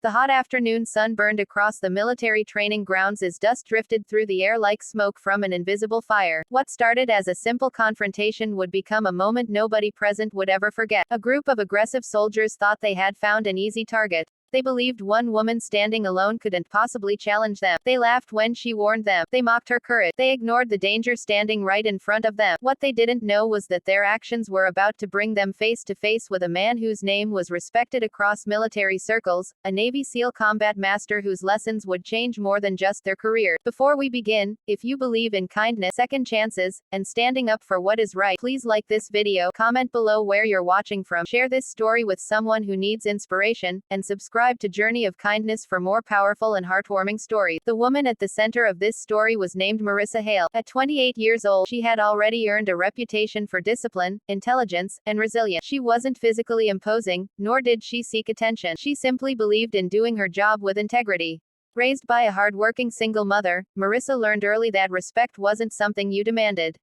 The hot afternoon sun burned across the military training grounds as dust drifted through the air like smoke from an invisible fire. What started as a simple confrontation would become a moment nobody present would ever forget. A group of aggressive soldiers thought they had found an easy target. They believed one woman standing alone couldn't possibly challenge them. They laughed when she warned them. They mocked her courage. They ignored the danger standing right in front of them. What they didn't know was that their actions were about to bring them face to face with a man whose name was respected across military circles, a Navy SEAL combat master whose lessons would change more than just their career. Before we begin, if you believe in kindness, second chances, and standing up for what is right, please like this video, comment below where you're watching from, share this story with someone who needs inspiration, and subscribe to Journey of Kindness for more powerful and heartwarming stories. The woman at the center of this story was named Marissa Hale. At 28 years old, she had already earned a reputation for discipline, intelligence, and resilience. She wasn't physically imposing, nor did she seek attention. She simply believed in doing her job with integrity. Raised by a hard-working single mother, Marissa learned early that respect wasn't something you demanded.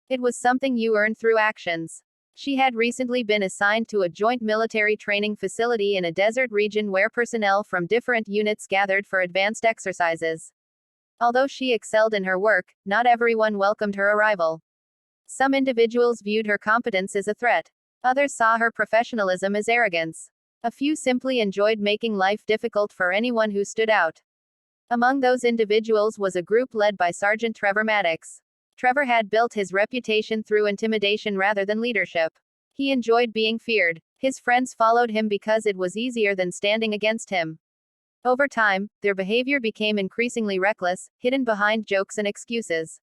It was something you earned through actions. She had recently been assigned to a joint military training facility in a desert region where personnel from different units gathered for advanced exercises. Although she excelled in her work, not everyone welcomed her arrival. Some individuals viewed her competence as a threat. Others saw her professionalism as arrogance. A few simply enjoyed making life difficult for anyone who stood out. Among those individuals was a group led by Sergeant Trevor Maddox. Trevor had built his reputation through intimidation rather than leadership. He enjoyed being feared. His friends followed him because it was easier than standing against him. Over time, their behavior became increasingly reckless, hidden behind jokes and excuses.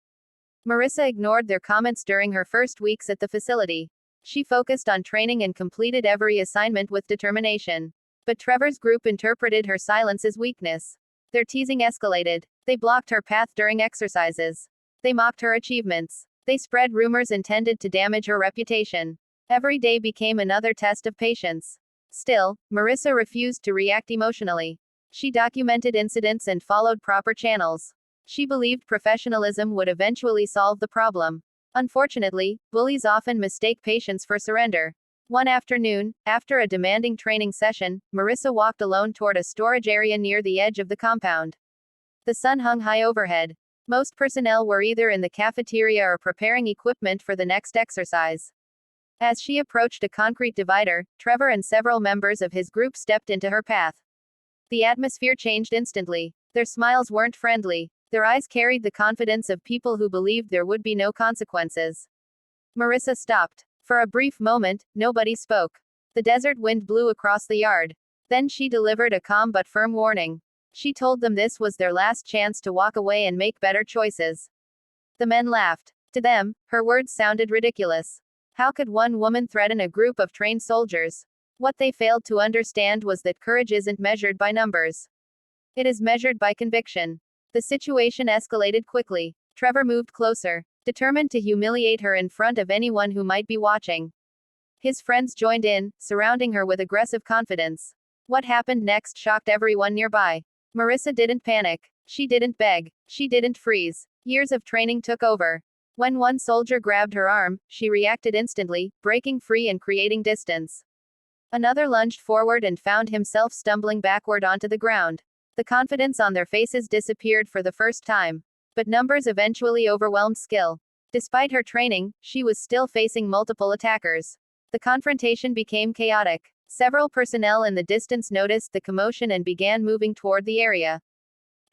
Marissa ignored their comments during her first weeks at the facility. She focused on training and completed every assignment with determination. But Trevor's group interpreted her silence as weakness. Their teasing escalated. They blocked her path during exercises. They mocked her achievements. They spread rumors intended to damage her reputation. Every day became another test of patience. Still, Marissa refused to react emotionally. She documented incidents and followed proper channels. She believed professionalism would eventually solve the problem. Unfortunately, bullies often mistake patience for surrender. One afternoon, after a demanding training session, Marissa walked alone toward a storage area near the edge of the compound. The sun hung high overhead. Most personnel were either in the cafeteria or preparing equipment for the next exercise. As she approached a concrete divider, Trevor and several members of his group stepped into her path. The atmosphere changed instantly. Their smiles weren't friendly. Their eyes carried the confidence of people who believed there would be no consequences. Marissa stopped. For a brief moment, nobody spoke. The desert wind blew across the yard. Then she delivered a calm but firm warning. She told them this was their last chance to walk away and make better choices. The men laughed. To them, her words sounded ridiculous. How could one woman threaten a group of trained soldiers? What they failed to understand was that courage isn't measured by numbers. It is measured by conviction. The situation escalated quickly. Trevor moved closer, determined to humiliate her in front of anyone who might be watching. His friends joined in, surrounding her with aggressive confidence. What happened next shocked everyone nearby. Marissa didn't panic. She didn't beg. She didn't freeze. Years of training took over. When one soldier grabbed her arm, she reacted instantly, breaking free and creating distance. Another lunged forward and found himself stumbling backward onto the ground. The confidence on their faces disappeared for the first time. But numbers eventually overwhelmed skill. Despite her training, she was still facing multiple attackers. The confrontation became chaotic. Several personnel in the distance noticed the commotion and began moving toward the area.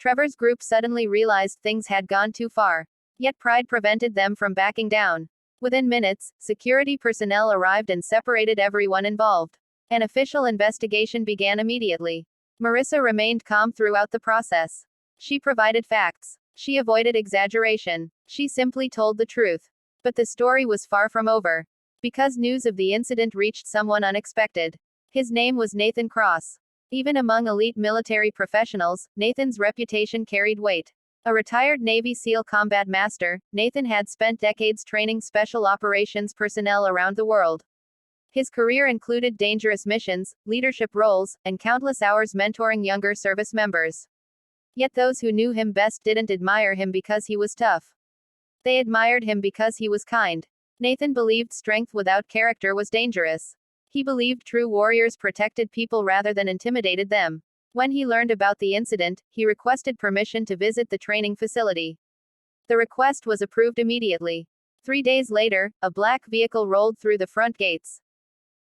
Trevor's group suddenly realized things had gone too far. Yet pride prevented them from backing down. Within minutes, security personnel arrived and separated everyone involved. An official investigation began immediately. Marissa remained calm throughout the process. She provided facts. She avoided exaggeration. She simply told the truth. But the story was far from over. Because news of the incident reached someone unexpected. His name was Nathan Cross. Even among elite military professionals, Nathan's reputation carried weight. A retired Navy SEAL combat master, Nathan had spent decades training special operations personnel around the world. His career included dangerous missions, leadership roles, and countless hours mentoring younger service members. Yet those who knew him best didn't admire him because he was tough. They admired him because he was kind. Nathan believed strength without character was dangerous. He believed true warriors protected people rather than intimidated them. When he learned about the incident, he requested permission to visit the training facility. The request was approved immediately. 3 days later, a black vehicle rolled through the front gates.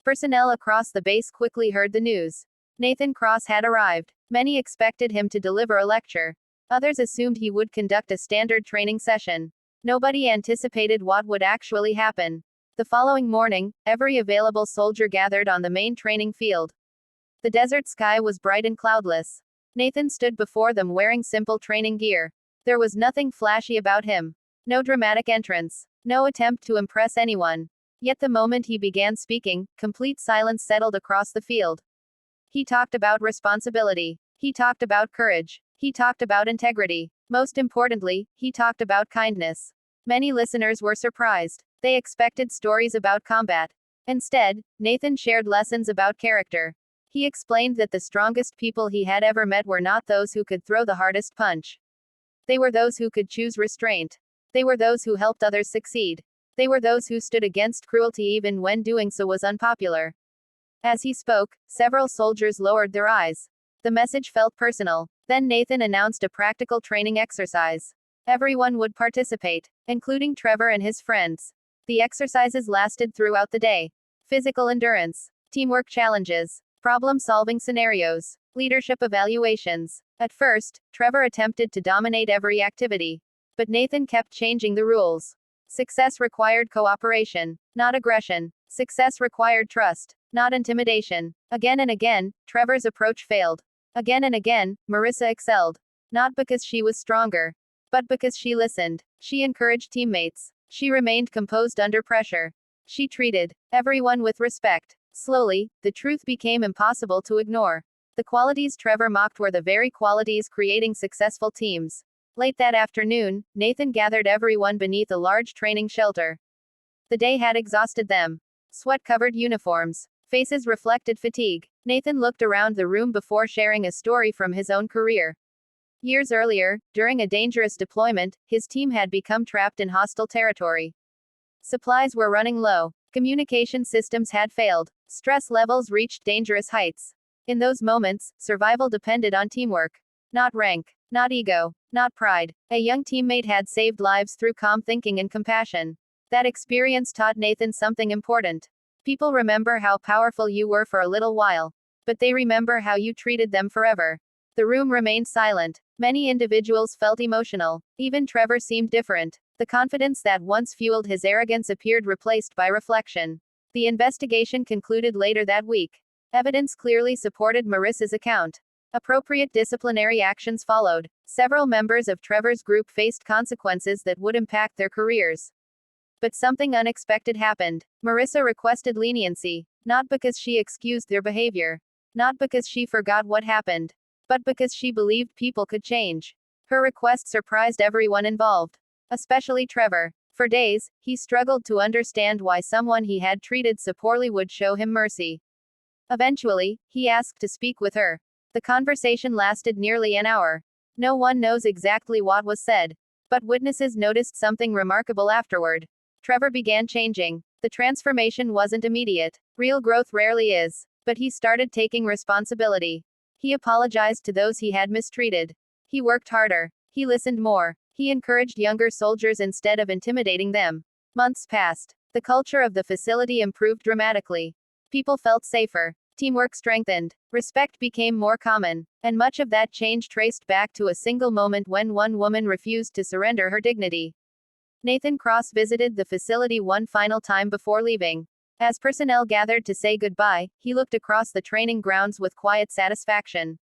Personnel across the base quickly heard the news. Nathan Cross had arrived. Many expected him to deliver a lecture. Others assumed he would conduct a standard training session. Nobody anticipated what would actually happen. The following morning, every available soldier gathered on the main training field. The desert sky was bright and cloudless. Nathan stood before them wearing simple training gear. There was nothing flashy about him. No dramatic entrance. No attempt to impress anyone. Yet the moment he began speaking, complete silence settled across the field. He talked about responsibility. He talked about courage. He talked about integrity. Most importantly, he talked about kindness. Many listeners were surprised. They expected stories about combat. Instead, Nathan shared lessons about character. He explained that the strongest people he had ever met were not those who could throw the hardest punch. They were those who could choose restraint. They were those who helped others succeed. They were those who stood against cruelty even when doing so was unpopular. As he spoke, several soldiers lowered their eyes. The message felt personal. Then Nathan announced a practical training exercise. Everyone would participate, including Trevor and his friends. The exercises lasted throughout the day. Physical endurance, teamwork challenges, problem-solving scenarios, leadership evaluations. At first, Trevor attempted to dominate every activity. But Nathan kept changing the rules. Success required cooperation, not aggression. Success required trust, not intimidation. Again and again, Trevor's approach failed. Again and again, Marissa excelled. Not because she was stronger, but because she listened. She encouraged teammates. She remained composed under pressure. She treated everyone with respect. Slowly, the truth became impossible to ignore. The qualities Trevor mocked were the very qualities creating successful teams. Late that afternoon, Nathan gathered everyone beneath a large training shelter. The day had exhausted them. Sweat-covered uniforms. Faces reflected fatigue. Nathan looked around the room before sharing a story from his own career. Years earlier, during a dangerous deployment, his team had become trapped in hostile territory. Supplies were running low. Communication systems had failed. Stress levels reached dangerous heights. In those moments, survival depended on teamwork. Not rank. Not ego. Not pride. A young teammate had saved lives through calm thinking and compassion. That experience taught Nathan something important. People remember how powerful you were for a little while, but they remember how you treated them forever. The room remained silent. Many individuals felt emotional. Even Trevor seemed different. The confidence that once fueled his arrogance appeared replaced by reflection. The investigation concluded later that week. Evidence clearly supported Marissa's account. Appropriate disciplinary actions followed. Several members of Trevor's group faced consequences that would impact their careers. But something unexpected happened. Marissa requested leniency, not because she excused their behavior, not because she forgot what happened, but because she believed people could change. Her request surprised everyone involved, especially Trevor. For days, he struggled to understand why someone he had treated so poorly would show him mercy. Eventually, he asked to speak with her. The conversation lasted nearly an hour. No one knows exactly what was said, but witnesses noticed something remarkable afterward. Trevor began changing. The transformation wasn't immediate. Real growth rarely is. But he started taking responsibility. He apologized to those he had mistreated. He worked harder. He listened more. He encouraged younger soldiers instead of intimidating them. Months passed. The culture of the facility improved dramatically. People felt safer. Teamwork strengthened. Respect became more common. And much of that change traced back to a single moment when one woman refused to surrender her dignity. Nathan Cross visited the facility one final time before leaving. As personnel gathered to say goodbye, he looked across the training grounds with quiet satisfaction.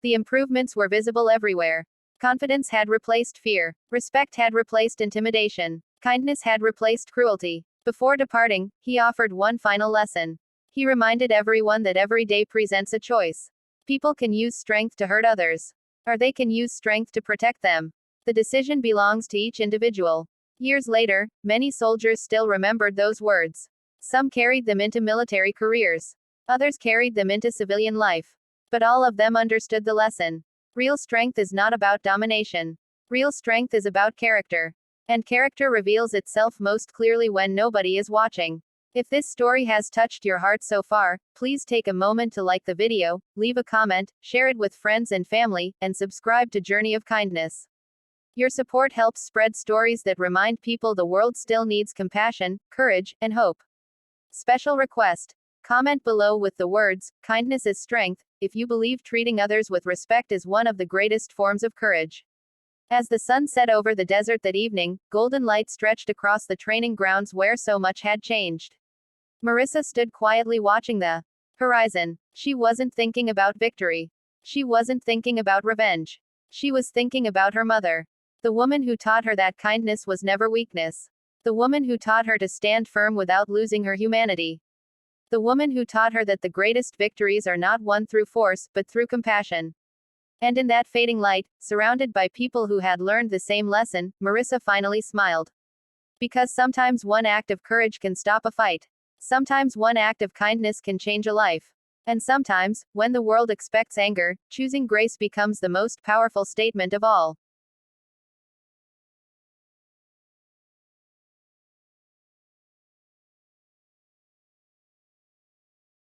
The improvements were visible everywhere. Confidence had replaced fear. Respect had replaced intimidation. Kindness had replaced cruelty. Before departing, he offered one final lesson. He reminded everyone that every day presents a choice. People can use strength to hurt others, or they can use strength to protect them. The decision belongs to each individual. Years later, many soldiers still remembered those words. Some carried them into military careers. Others carried them into civilian life. But all of them understood the lesson. Real strength is not about domination. Real strength is about character. And character reveals itself most clearly when nobody is watching. If this story has touched your heart so far, please take a moment to like the video, leave a comment, share it with friends and family, and subscribe to Journey of Kindness. Your support helps spread stories that remind people the world still needs compassion, courage, and hope. Special request. Comment below with the words, "Kindness is strength," if you believe treating others with respect is one of the greatest forms of courage. As the sun set over the desert that evening, golden light stretched across the training grounds where so much had changed. Marissa stood quietly watching the horizon. She wasn't thinking about victory. She wasn't thinking about revenge. She was thinking about her mother. The woman who taught her that kindness was never weakness. The woman who taught her to stand firm without losing her humanity. The woman who taught her that the greatest victories are not won through force, but through compassion. And in that fading light, surrounded by people who had learned the same lesson, Marissa finally smiled. Because sometimes one act of courage can stop a fight. Sometimes one act of kindness can change a life. And sometimes, when the world expects anger, choosing grace becomes the most powerful statement of all.